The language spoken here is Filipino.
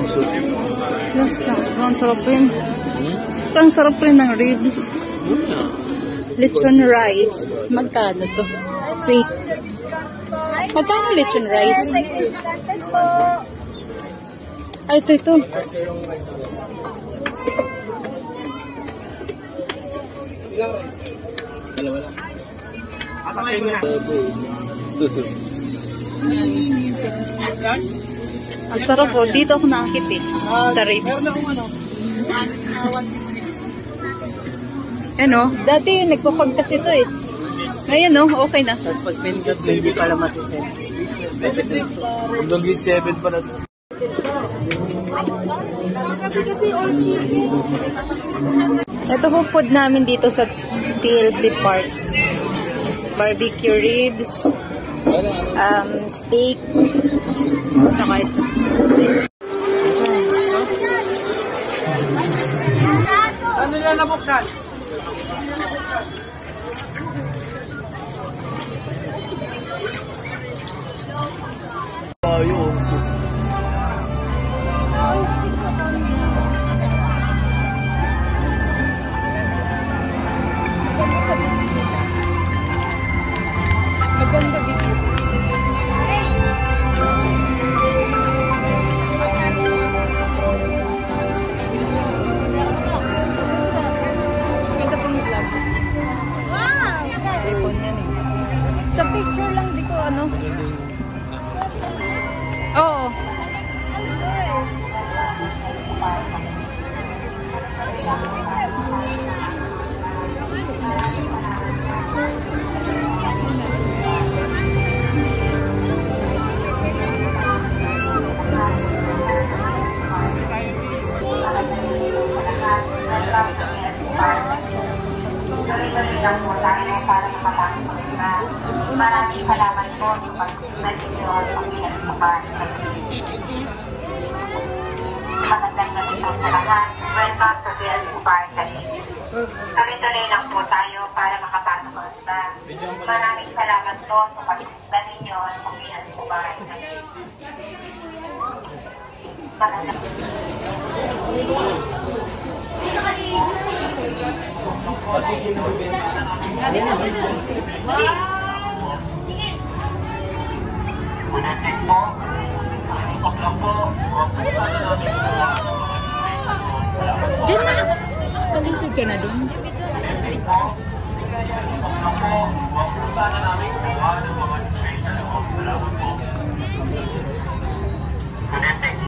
Ang sarap rin. Ang sarap rin ng ribs. Lechon rice. Magkano to? Wait. Magkano lechon rice? Ay, ito. Ang sarap po. Dito ako nakakit eh. Sa ribs. Ano? Dati nagpapagtas ito eh. Ngayon no, okay na. Tapos pag pindot, hindi pala masisend. Hanggang grade 7 pa na. Ito po food namin dito sa TLC Park. Barbecue ribs, steak, tsaka ito. Ano yan nabuksan? Maganda video. Maganda pong vlog. Wow! iPhone yan eh. Sa picture lang, di ko ano. Oo. Tuloy-tuloy lang po tayo para makatapos na. Maraming salamat po sa pag-susunod ninyo sa Pilas sa Park. Magandang gabi po sa lahat. Welcome to Pilas sa Park. Tuloy-tuloy lang po tayo para makapasok na. Maraming salamat po sa pag-susunod ninyo sa Pilas sa Park. Magandang Diyan na. Palinsod ka na dun.